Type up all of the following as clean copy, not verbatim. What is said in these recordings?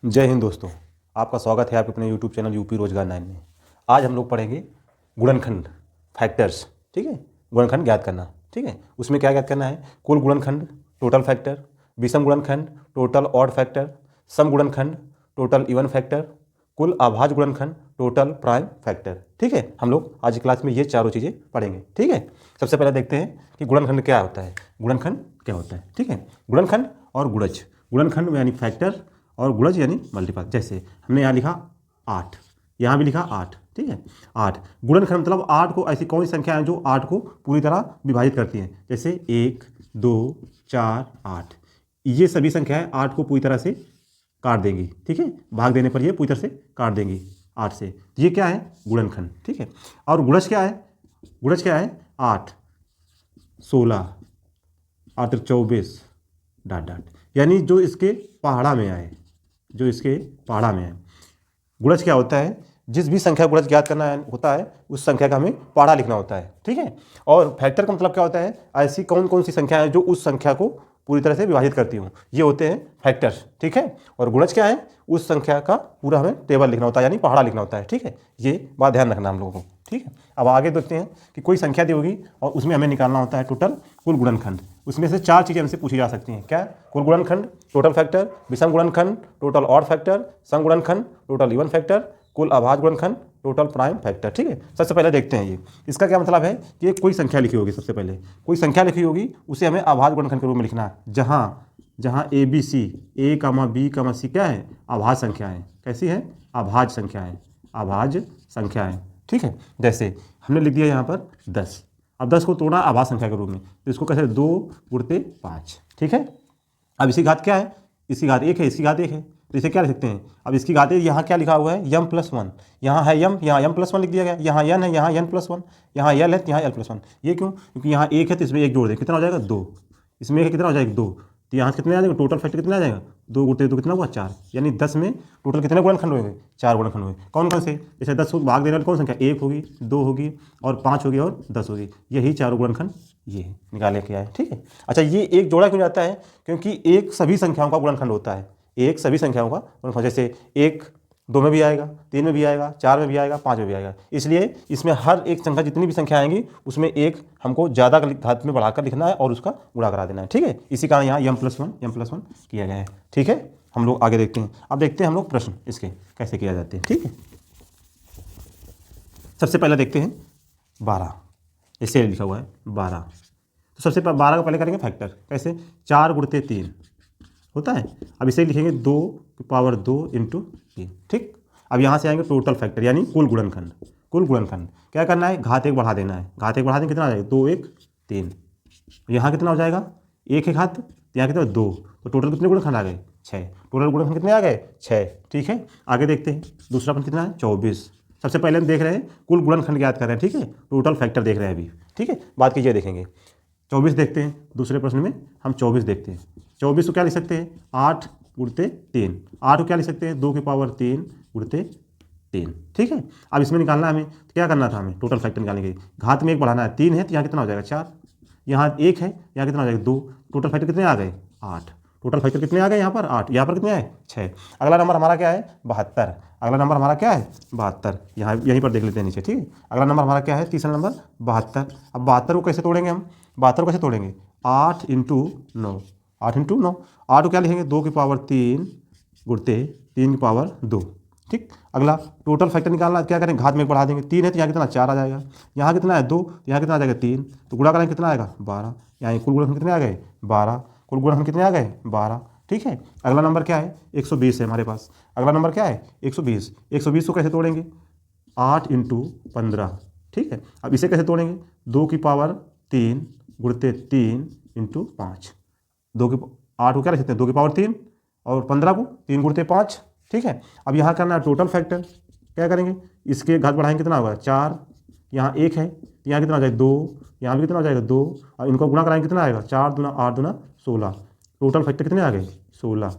जय हिंद दोस्तों, आपका स्वागत है आपके अपने यूट्यूब चैनल यूपी रोजगार 9 में। आज हम लोग पढ़ेंगे गुणनखंड, फैक्टर्स। ठीक है, गुणनखंड ज्ञात करना। ठीक है, उसमें क्या ज्ञात करना है? कुल गुणनखंड, टोटल फैक्टर, विषम गुणनखंड, टोटल ऑड फैक्टर, सम गुणनखंड, टोटल इवन फैक्टर, कुल अभाज्य गुणनखंड, टोटल प्राइम फैक्टर। ठीक है, हम लोग आज की क्लास में ये चारों चीज़ें पढ़ेंगे। ठीक है, सबसे पहले देखते हैं कि गुणनखंड क्या होता है। गुणनखंड क्या होता है? ठीक है, गुणनखंड और गुणज। गुणनखंड यानी फैक्टर और गुणज यानी मल्टीपल। जैसे हमने यहाँ लिखा 8, यहाँ भी लिखा 8। ठीक है, 8 गुणनखंड मतलब 8 को, ऐसी कौन सी संख्या है जो 8 को पूरी तरह विभाजित करती हैं? जैसे 1, 2, 4, 8, ये सभी संख्याएं 8 को पूरी तरह से काट देंगी। ठीक है, भाग देने पर ये पूरी तरह से काट देंगी 8 से। ये क्या है? गुणनखंड। ठीक है, और गुणज क्या है? गुणज क्या है? 8, 16, 8, 24 डॉट डॉट, यानी जो इसके पहाड़ा में आए, जो इसके पहाड़ा में है। गुणज क्या होता है? जिस भी संख्या गुणज ज्ञात करना होता है उस संख्या का हमें पहाड़ा लिखना होता है। ठीक है, और फैक्टर का मतलब क्या होता है? ऐसी कौन कौन सी संख्या है जो उस संख्या को पूरी तरह से विभाजित करती हूँ, ये होते हैं फैक्टर्स। ठीक है, और गुणज क्या है? उस संख्या का पूरा हमें टेबल लिखना होता है, यानी पहाड़ा लिखना होता है। ठीक है, ये बात ध्यान रखना हम लोगों को। ठीक है, अब आगे देखते हैं कि कोई संख्या दी होगी और उसमें हमें निकालना होता है टोटल कुल गुणनखंड। उसमें से 4 चीज़ें हमसे पूछी जा सकती हैं। क्या? कुल गुणनखंड, टोटल फैक्टर, विषम गुणनखंड, टोटल ऑड फैक्टर, सम गुणनखंड, टोटल इवन फैक्टर, कुल अभाज्य गुणनखंड, टोटल प्राइम फैक्टर। ठीक है, सबसे पहले देखते हैं ये इसका क्या मतलब है कि कोई संख्या लिखी होगी। सबसे पहले कोई संख्या लिखी होगी, उसे हमें अभाज्य गुणनखंड के रूप में लिखना है। जहाँ A B C, A comma B comma सी क्या है? अभाज्य संख्याएं। कैसी है? अभाज्य संख्याएं, अभाज्य संख्याएं। ठीक है, जैसे हमने लिख दिया यहाँ पर 10। अब 10 को तोड़ा अभाज्य संख्या के रूप में, तो इसको कैसे? 2 गुणते 5। ठीक है, अब इसकी घात क्या है? इसकी घात 1 है, इसकी घात 1 है, तो इसे क्या लिख सकते हैं? अब इसकी घात यहाँ क्या लिखा हुआ है? m+1। यहाँ है m, यहाँ m+1 लिख दिया गया। यहाँ n है, यहाँ n+1। यहाँ l है तो यहाँ l+1। ये क्यों? क्योंकि यहाँ 1 है तो इसमें 1 जोड़ दें, कितना हो जाएगा? 2। इसमें 1 है, कितना हो जाएगा? 2। तो यहाँ से कितना आ जाएगा? टोटल फैक्टर कितना आ जाएगा? 2 गुणते 2 कितना हुआ? 4। यानी 10 में टोटल कितने गुणनखंड हुए? 4 गुणनखंड हुए। कौन कौन से? जैसे 10 को भाग देने वाली कौन संख्या? 1 होगी, 2 होगी और 5 होगी और 10 होगी। यही चारों गुणनखंड ये निकाले के आए। ठीक है, अच्छा, ये एक जोड़ा क्यों जाता है? क्योंकि एक सभी संख्याओं का गुणनखंड होता है। एक सभी संख्याओं का गुणनखंड, जैसे 1 2 में भी आएगा, 3 में भी आएगा, 4 में भी आएगा, 5 में भी आएगा। इसलिए इसमें हर एक संख्या, जितनी भी संख्या आएंगी उसमें एक हमको ज़्यादा घात में बढ़ाकर लिखना है और उसका गुणा करा देना है। ठीक है, इसी कारण यहाँ m+1 किया गया है। ठीक है, हम लोग आगे देखते हैं। अब देखते हैं हम लोग प्रश्न इसके कैसे किया जाते हैं। ठीक है, सबसे पहले देखते हैं 12, ऐसे लिखा हुआ है 12। तो सबसे 12 का पहले करेंगे फैक्टर। कैसे? 4 गुणते 3 होता है। अब इसे लिखेंगे 2 की पावर 2 इंटू 3। ठीक, अब यहाँ से आएंगे टोटल फैक्टर यानी कुल गुणनखंड। कुल गुणनखंड क्या करना है? घात 1 बढ़ा देना है। घात 1 बढ़ा देंगे कितना आ जाएगा? 2 1 3। यहाँ कितना हो जाएगा? 1 है घात, यहाँ कितना? 2। तो टोटल कितने गुणनखंड आ गए? 6। टोटल गुणनखंड कितने आ गए? 6। ठीक है, आगे देखते हैं। दूसरा प्रश्न कितना है? 24। सबसे पहले हम देख रहे हैं कुल गुणनखंड ज्ञात कर रहे हैं। ठीक है, टोटल फैक्टर देख रहे हैं अभी। ठीक है, बात कीजिए, देखेंगे 24 देखते हैं। दूसरे प्रश्न में हम 24 देखते हैं। 24 को क्या लिख सकते हैं? 8 गुणते 3। 8 को क्या लिख सकते हैं? 2 की पावर 3 गुणते 3। ठीक है, अब इसमें निकालना हमें, तो क्या करना था हमें? टोटल फैक्टर निकालने के लिए घात में 1 बढ़ाना है। 3 है तो यहाँ कितना हो जाएगा? 4। यहाँ 1 है, यहाँ कितना हो जाएगा? 2। टोटल फैक्टर कितने आ गए? 8। टोटल फैक्टर कितने आ गए? यहाँ पर 8, यहाँ पर कितने आए? 6। अगला नंबर हमारा क्या है? 72। अगला नंबर हमारा क्या है? 72। यहाँ यहीं पर देख लेते हैं नीचे। ठीक है, अगला नंबर हमारा क्या है? तीसरा नंबर 72। अब 72 को कैसे तोड़ेंगे हम? 72 को कैसे तोड़ेंगे? 8 इंटू 9। 8 इंटू 9। 8 को क्या लिखेंगे? 2 की पावर 3 गुणते 3 की पावर 2। ठीक, अगला टोटल फैक्टर निकालना, क्या करें? घात में 1 बढ़ा देंगे। 3 है तो यहाँ कितना? 4 आ जाएगा। यहाँ कितना है? 2, यहाँ कितना आ जाएगा? 3। तो गुणा करेंगे कितना आएगा? 12। यहाँ कुल गुणनखंड कितने आ गए? 12। कुल गुणनखंड कितने आ गए? 12। ठीक है, अगला नंबर क्या है? 120 है हमारे पास। अगला नंबर क्या है? 120। 120 को कैसे तोड़ेंगे? 8 इंटू 15। ठीक है, अब इसे कैसे तोड़ेंगे? 2 की पावर 3 गुणते 3 इंटू 5। 8 को क्या लिख सकते हैं? 2 की पावर 3 और 15 को 3 गुणते 5। ठीक है, अब यहाँ करना है टोटल फैक्टर। क्या करेंगे? इसके घात बढ़ाएंगे, कितना होगा? 4। यहाँ 1 है, यहाँ कितना हो जाएगा? 2। यहाँ भी कितना हो जाएगा? 2। और इनको गुणा कराएंगे, कितना आएगा? 4 दूना 8 दूना 16। टोटल फैक्टर कितने आ गए? 16।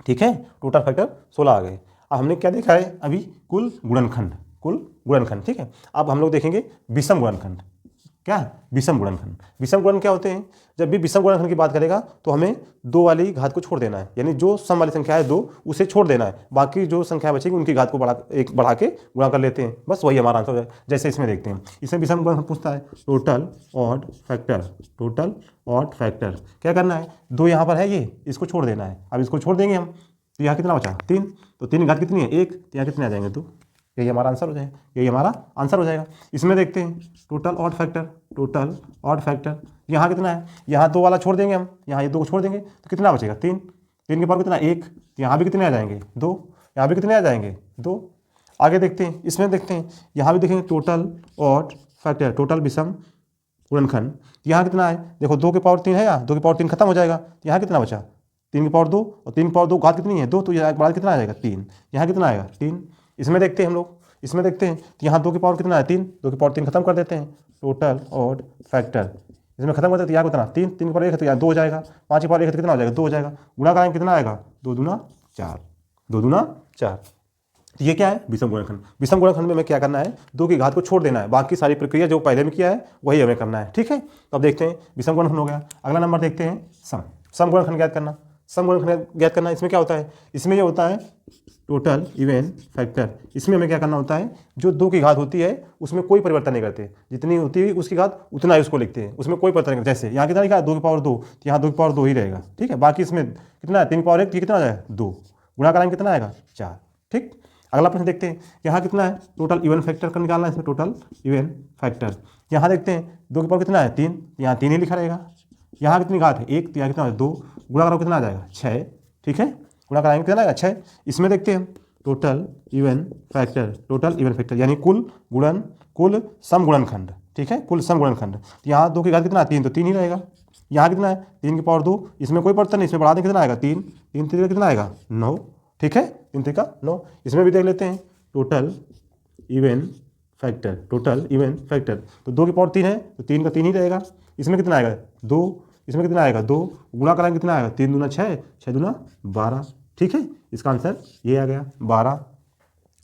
ठीक है, टोटल फैक्टर 16 आ गए। अब हमने क्या देखा है अभी? कुल गुणनखंड, कुल गुणनखंड। ठीक है, अब हम लोग देखेंगे विषम गुणनखंड। क्या, विषम गुणनखंड। विषम गुणन क्या होते हैं, जब भी विषम गुणनखंड की बात करेगा तो हमें 2 वाली घात को छोड़ देना है, यानी जो सम वाली संख्या है 2 उसे छोड़ देना है, बाकी जो संख्या बचेगी उनकी घात को बढ़ा के गुणा कर लेते हैं, बस वही हमारा आंसर है। जैसे इसमें देखते हैं, इसमें विषम गुणनखंड पूछता है total odd factor, total odd factor. क्या करना है, 2 यहाँ पर है, ये इसको छोड़ देना है। अब इसको छोड़ देंगे हम तो यहाँ कितना बचा 3, तो 3 की घात कितनी है 1, तो यहाँ कितने आ जाएंगे 2, यही हमारा आंसर हो जाएगा, यही हमारा आंसर हो जाएगा। इसमें देखते हैं total odd factor, total odd factor यहाँ कितना है, यहाँ 2 वाला छोड़ देंगे हम, यहाँ ये 2 को छोड़ देंगे तो कितना बचेगा 3, 3 के पावर कितना 1, तो यहाँ भी कितने आ जाएंगे 2, यहाँ भी कितने आ जाएंगे 2। आगे देखते हैं, इसमें देखते हैं, यहाँ भी देखेंगे टोटल ऑड फैक्टर, टोटल विषम गुणनखंड, यहाँ कितना है, देखो 2 के पावर 3 है, यहाँ 2 के पावर 3 खत्म हो जाएगा, यहाँ कितना बचा 3 के पावर 2, और 3 के पावर 2 घात कितनी है 2, तो यहाँ बाद कितना आ जाएगा 3, यहाँ कितना आएगा 3। इसमें देखते हैं हम लोग, इसमें देखते हैं तो यहाँ 2 की पावर कितना है 3, 2 की पावर 3 खत्म कर देते हैं, टोटल ऑड फैक्टर इसमें खत्म कर देते हैं, यहाँ कितना 3, 3 की पावर 1 है तो यहाँ 2 हो जाएगा, 5 की पावर 1 है तो कितना हो जाएगा 2 हो जाएगा, गुणा कराएंगे कितना आएगा 2 दूना 4, 2 दूना 4। तो ये क्या है, विषम गुणनखंड। विषम गुणनखंड में हमें क्या करना है, 2 की घात को छोड़ देना है, बाकी सारी प्रक्रिया जो पहले में किया है वही हमें करना है, ठीक है। तो अब देखते हैं विषम गुणनखंड हो गया। अगला नंबर देखते हैं सम, सम गुणनखंड ज्ञात करना। सम गुणनखंड ज्ञात करना, इसमें क्या होता है, इसमें ये होता है टोटल इवन फैक्टर। इसमें हमें क्या करना होता है, जो 2 की घात होती है उसमें कोई परिवर्तन नहीं करते, जितनी होती है उसकी घात उतना ही उसको लिखते हैं, उसमें कोई परिवर्तन नहीं करते। जैसे यहाँ कितना लिखा है 2 की पावर 2, तो यहाँ 2 की पावर 2 ही रहेगा, ठीक है। बाकी इसमें कितना है 3 की पावर 1, कितना आ जाएगा 2, गुणा कराएंगे कितना आएगा 4, ठीक। अगला प्रश्न देखते हैं, यहाँ कितना है टोटल इवन फैक्टर का निकालना है, इसमें टोटल इवन फैक्टर। यहाँ देखते हैं 2 के पावर कितना है 3, यहाँ 3 ही लिखा रहेगा, यहाँ कितनी घात है 1, तो यहाँ कितना है 2, गुणा करो कितना आ जाएगा 6, ठीक है, गुणा कराएंगे कितना आएगा 6। इसमें देखते हैं total even factor, total even factor यानी कुल सम गुणनखंड, ठीक है, कुल सम गुणनखंड। तो यहाँ 2 की घात कितना है 3, तो 3 ही रहेगा। यहाँ कितना है 3 की पावर 2, इसमें कोई परिवर्तन नहीं, इसमें बढ़ा दें कितना आएगा 3, 3 3 कितना आएगा 9, ठीक है, 3 3 का 9। इसमें भी देख लेते हैं total even factor, total even factor, तो 2 की पावर 3 है तो 3 का 3 ही रहेगा। इसमें कितना आएगा 2, इसमें कितना आएगा 2, गुणा कराएंगे कितना आएगा 3 दूना 6, 6 दूना 12, ठीक है, इसका आंसर ये आ गया 12।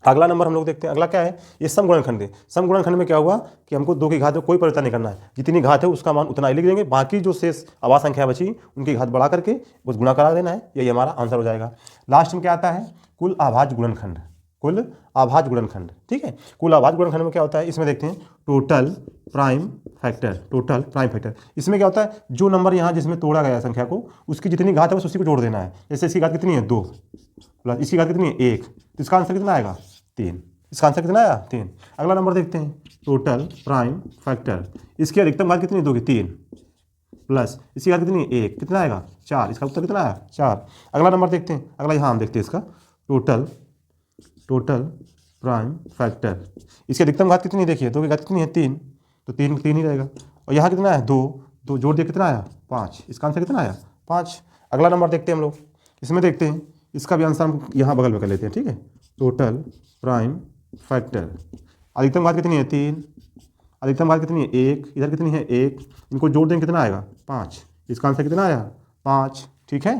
अगला नंबर हम लोग देखते हैं, अगला क्या है, ये सम गुणनखंड है। सम गुणनखंड में क्या हुआ कि हमको 2 की घात में कोई परिवर्तन नहीं करना है, जितनी घात है उसका मान उतना ही लिख देंगे, बाकी जो शेष आवाज संख्या बची उनकी घात बढ़ा करके बस गुणा करा देना है, यही हमारा आंसर हो जाएगा। लास्ट में क्या आता है, कुल आभाज्य गुणनखंड, कुल आभाज्य गुणनखंड, ठीक है। कुल आभाज्य गुणनखंड में क्या होता है, इसमें देखते हैं total prime factor, total prime factor. इसमें क्या होता है, जो नंबर यहाँ जिसमें तोड़ा गया संख्या को उसकी जितनी घात है बस उसी को जोड़ देना है। जैसे इसकी घात कितनी है 2 प्लस इसकी घात कितनी है 1, तो इसका आंसर कितना आएगा 3, इसका आंसर कितना आया 3। अगला नंबर देखते हैं टोटल प्राइम फैक्टर, इसकी अधिकतम घात कितनी 2 की 3 प्लस इसकी घात कितनी 1, कितना आएगा 4, इसका उत्तर कितना आया 4। अगला नंबर देखते हैं, अगला यहाँ हम देखते हैं इसका टोटल प्राइम फैक्टर, इसकी अधिकतम घात कितनी देखिए 2 की घात कितनी है 3, तो 3 ही रहेगा, और यहाँ कितना है 2 जोड़ दिया कितना आया 5, इसका आंसर कितना आया 5। अगला नंबर देखते हैं हम लोग, इसमें देखते हैं इसका भी आंसर हम यहाँ बगल में कर लेते हैं, ठीक है। टोटल प्राइम फैक्टर, अधिकतम घात कितनी है 3, अधिकतम घात कितनी है 1, इधर कितनी है 1, इनको जोड़ देंगे कितना आएगा 5, इसका आंसर कितना आया 5, ठीक है।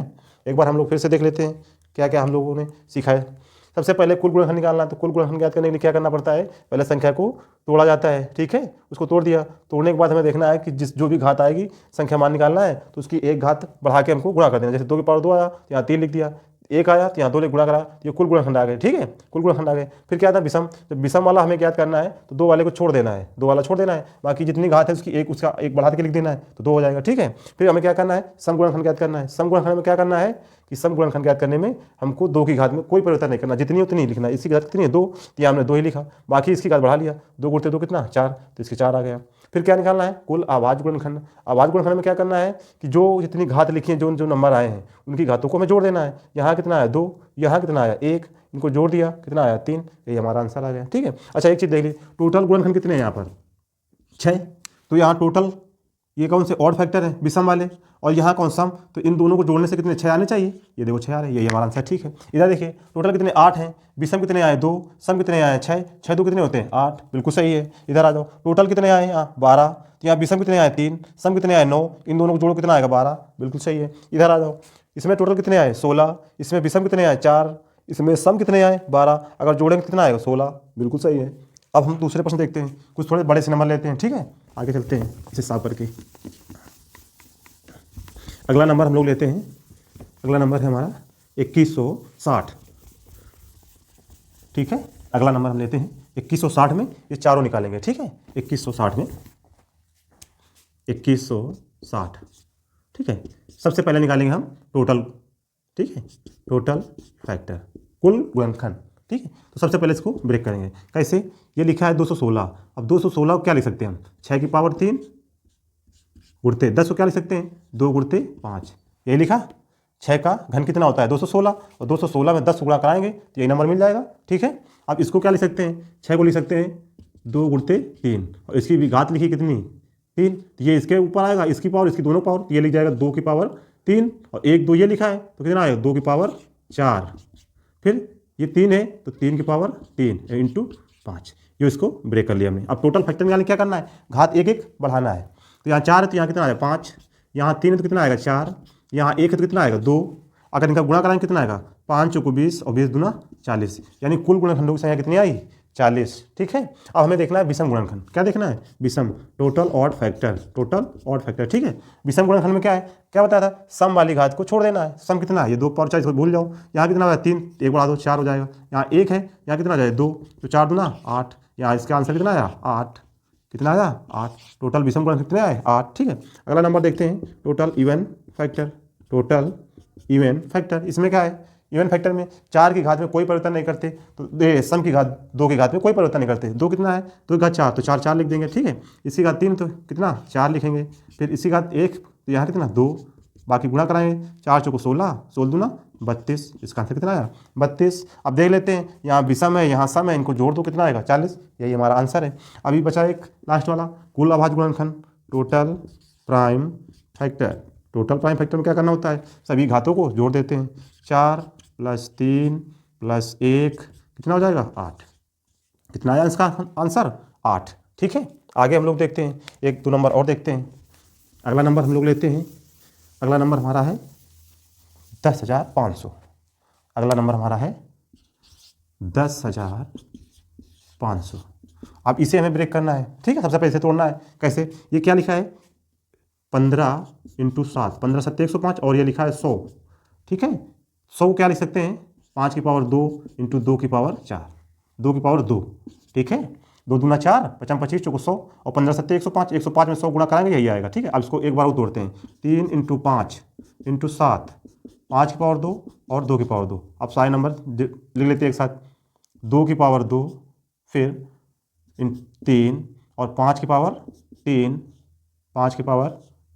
एक बार हम लोग फिर से देख लेते हैं क्या क्या हम लोगों ने सीखा है। सबसे पहले कुल गुणनखंड निकालना है, तो कुल गुणनखंड ज्ञात करने के लिए क्या करना पड़ता है, पहले संख्या को तोड़ा जाता है, ठीक है, उसको तोड़ दिया, तोड़ने के बाद हमें देखना है कि जो भी घात आएगी संख्या मान निकालना है, तो उसकी एक घात बढ़ा के हमको गुणा कर देना। जैसे 2 की पावर 2 आया तो यहाँ 3 लिख दिया, 1 आया तो यहाँ 2 गुणा करा, ये कुल गुणनखंड आ गए, ठीक है, कुल गुणनखंड आ गए। फिर क्या था विषम, जब विषम वाला हमें ज्ञात करना है तो 2 वाले को छोड़ देना है, 2 वाला छोड़ देना है, बाकी जितनी घात है उसकी उसका एक बढ़ा के लिख देना है तो 2 हो जाएगा, ठीक है। फिर हमें क्या करना है, सम गुणनखंड ज्ञात करना है। सम गुणनखंड में क्या करना है कि सम गुणनखंड ज्ञात करने में हमको 2 की घात में कोई परिवर्तन नहीं करना, जितनी उतनी लिखना है। इसकी घात कितनी है 2, तो यहाँ हमने 2 ही लिखा, बाकी इसकी घात बढ़ा लिया, 2 गुणते 2 कितना 4, तो इसके 4 आ गया। फिर क्या निकालना है, कुल आभाज्य गुणनखंड। आभाज्य गुणनखंड में क्या करना है कि जो जितनी घात लिखी है, जो जो नंबर आए हैं उनकी घातों को हमें जोड़ देना है। यहाँ कितना आया 2, यहाँ कितना आया 1, इनको जोड़ दिया कितना आया 3, यही हमारा आंसर आ गया, ठीक है। अच्छा एक चीज़ देख ली, टोटल गुणनखंड कितने हैं यहाँ पर 6, तो यहाँ टोटल ये कौन से ऑड फैक्टर है विषम वाले, और यहाँ कौन सम, तो इन दोनों को जोड़ने से कितने 6 आने चाहिए, ये देखो 6 आ रहे हैं, यही हमारा आंसर, ठीक है। इधर देखिए टोटल कितने 8 हैं, विषम कितने आए 2, सम कितने आए 6, 6 2 कितने होते हैं 8, बिल्कुल सही है। इधर आ जाओ, टोटल कितने आए यहाँ 12, तो यहाँ विषम कितने आए 3, सम कितने आए 9, इन दोनों को जोड़ो कितना आएगा 12, बिल्कुल सही है। इधर आ जाओ, इसमें टोटल कितने आए 16, इसमें विषम कितने आए 4, इसमें सम कितने आए 12, अगर जोड़ेंगे कितना आएगा 16, बिल्कुल सही है। अब हम दूसरे प्रश्न देखते हैं, कुछ थोड़े बड़े से नंबर लेते हैं, ठीक है। आगे चलते हैं इसे साफ करके। अगला नंबर हम लोग लेते हैं, अगला नंबर है हमारा 2160। ठीक है, अगला नंबर हम लेते हैं 2160 में ये चारों निकालेंगे। ठीक है, 2160 में 2160। ठीक है, सबसे पहले निकालेंगे हम टोटल। ठीक है, टोटल फैक्टर, कुल गुणनखंड। ठीक है, तो सबसे पहले इसको ब्रेक करेंगे। कैसे? ये लिखा है 216। अब 216 को क्या लिख सकते हैं हम? 6 की पावर 3 गुणते 10 को क्या लिख सकते हैं? 2 गुणते 5। यही लिखा। 6 का घन कितना होता है? 216, और 216 में 10 गुणा कराएंगे तो यही नंबर मिल जाएगा। ठीक है, अब इसको क्या लिख सकते हैं? 6 को लिख सकते हैं 2 गुणते 3, और इसकी भी घात लिखी कितनी? 3। तो ये इसके ऊपर आएगा, इसकी पावर, इसकी दोनों पावर, तो ये लिख जाएगा 2 की पावर 3, और 1 2 ये लिखा है तो कितना आएगा? 2 की पावर 4। फिर ये 3 है तो 3 की पावर 3 इंटू 5। ये इसको ब्रेक कर लिया हमने। अब टोटल फैक्टर निकालने क्या करना है? घात एक एक बढ़ाना है। तो यहाँ 4 है तो यहाँ कितना आएगा? 5। यहाँ 3 है तो कितना आएगा? 4। यहाँ 1 है तो कितना आएगा? 2। अगर इनका गुणा कराएंगे कितना आएगा? 5 चौको 20 और 20 दूना 40, यानी कुल गुणनखंडों की संख्या कितनी आई? 40। ठीक है, अब हमें देखना है विषम गुणनखंड। क्या देखना है? विषम, total odd factor, total odd factor. ठीक है, विषम गुणनखंड में क्या है? क्या बताया था? सम वाली घात को छोड़ देना है। सम कितना है? ये 2 पावर 4, इसको भूल जाओ। यहाँ कितना होगा? 3, 1 बढ़ा दो 4 हो जाएगा। यहाँ 1 है, यहाँ कितना आ जाएगा? 2, तो 4 दूना 8। यहाँ इसका आंसर कितना आया? 8। कितना आया? 8। टोटल विषम गुणनखंड कितने आए? 8। ठीक है, अगला नंबर देखते हैं, total even factor. Total even factor, इसमें क्या है? इवन फैक्टर में 4 की घात में कोई परिवर्तन नहीं करते, तो सम की घात 2 की घात में कोई परिवर्तन नहीं करते। 2 कितना है? 2 की घात 4, तो 4 4 लिख देंगे। ठीक है, इसी घात 3 तो कितना? 4 लिखेंगे। फिर इसी घात 1 तो यहाँ कितना? 2। बाकी गुणा कराएंगे, 4 चौको 16, 16 दूना 32। इसका आंसर कितना आया? 32। अब देख लेते हैं, यहाँ विषम है, यहाँ सम है, इनको जोड़ दो, कितना आएगा? 40। यही हमारा आंसर है। अभी बचा एक लास्ट वाला, कुल अभाज्य गुणनखंड, total prime factor. Total prime factor में क्या करना होता है? सभी घातों को जोड़ देते हैं। 4 + 3 + 1 कितना हो जाएगा? 8। कितना आया इसका आंसर? 8। ठीक है, आगे हम लोग देखते हैं, 1 2 नंबर और देखते हैं। अगला नंबर हम लोग लेते हैं, अगला नंबर हमारा है 10,500। अगला नंबर हमारा है 10,500। अब इसे हमें ब्रेक करना है। ठीक है, सबसे पहले इसे तोड़ना है। कैसे? ये क्या लिखा है? 15 × 7, 15 7 105, और ये लिखा है 100। ठीक है, 100 क्या लिख सकते हैं? 5 की पावर 2 × 2 की पावर 4, 2 की पावर 2। ठीक है, 2 दूना 4, 5 25 चौको 100, और 15 7 105, 105 में 100 गुणा कराएंगे यही आएगा। ठीक है, अब इसको एक बार और तोड़ते हैं। 3 × 5 × 7, 5 की पावर 2 और 2 की पावर 2। अब सारे नंबर लिख लेते हैं एक साथ। 2 की पावर 2, फिर 3, और 5 की पावर 3, 5 की पावर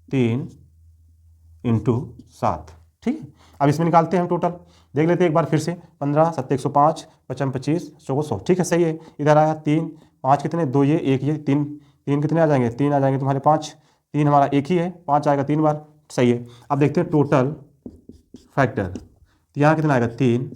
3 × 7। ठीक है, अब इसमें निकालते हैं हम टोटल। देख लेते हैं एक बार फिर से। 15 7 105, 55 25 चौको 100। ठीक है, सही है। इधर आया 3, 5 कितने? 2 ये 1 ये 3, 3 कितने आ जाएंगे? 3 आ जाएंगे तुम्हारे 5। 3 हमारा एक ही है, 5 आएगा 3 बार। सही है। अब देखते हैं टोटल फैक्टर। तो यहाँ कितना आएगा? 3,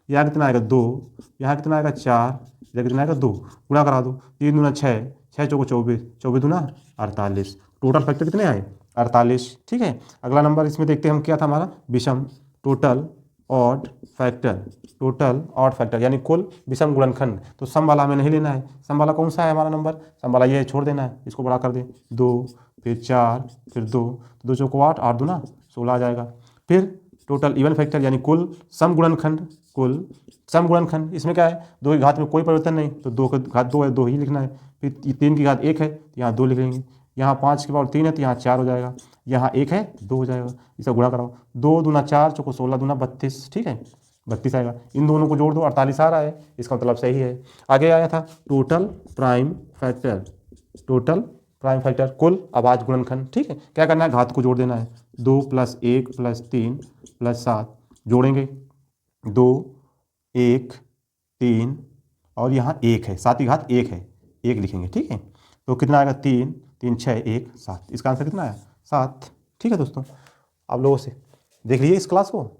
यहाँ कितना आएगा? 2, यहाँ कितना आएगा? 4, इधर कितना आएगा? 2। गुणा करा दो। 3 दूना 6, 6 चौको 24, 24 दूना 48। टोटल फैक्टर कितने आए? 48। ठीक है, अगला नंबर इसमें देखते हैं हम, क्या था हमारा? विषम, total odd factor. Total odd factor यानी कुल विषम गुणनखंड। तो सम वाला हमें नहीं लेना है। सम वाला कौन सा है हमारा नंबर? सम वाला ये छोड़ देना है, इसको बड़ा कर दे। 2, फिर 4, फिर 2, 2 चौको 8, 8 दूना 16 आ जाएगा। फिर टोटल इवन फैक्टर यानी कुल सम गुणनखंड। कुल सम गुणनखंड, इसमें क्या है? 2 की घात में कोई परिवर्तन नहीं, तो 2 की घात 2 है, 2 ही लिखना है। फिर 3 की घात 1 है, तो यहाँ 2 लिख लेंगे। यहाँ 5 की पावर 3 है, तो यहाँ 4 हो जाएगा। यहाँ 1 है, 2 हो जाएगा। इसका गुणा कराओ। 2 दूना 4 चौको 16 दूना 32। ठीक है, 32 आएगा। इन दोनों को जोड़ दो, 48 आ रहा है। इसका मतलब सही है। आगे आया था total prime factor. Total prime factor, कुल अभाज्य गुणनखंड। ठीक है, क्या करना है? घात को जोड़ देना है। 2 + 1 + 3 + 7 जोड़ेंगे। 2 1 3 और यहाँ 1 है, 7 की घात 1 है, 1 लिखेंगे। ठीक है, तो कितना आएगा? 3 3 6 1 7। इसका आंसर कितना आया? 7। ठीक है दोस्तों, आप लोगों से देख लीजिए इस क्लास को।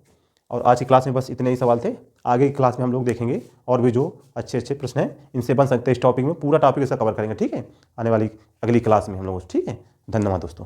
और आज की क्लास में बस इतने ही सवाल थे। आगे की क्लास में हम लोग देखेंगे और भी जो अच्छे अच्छे प्रश्न हैं इनसे बन सकते हैं। इस टॉपिक में पूरा टॉपिक इसका कवर करेंगे। ठीक है, आने वाली अगली क्लास में हम लोग। ठीक है, धन्यवाद दोस्तों।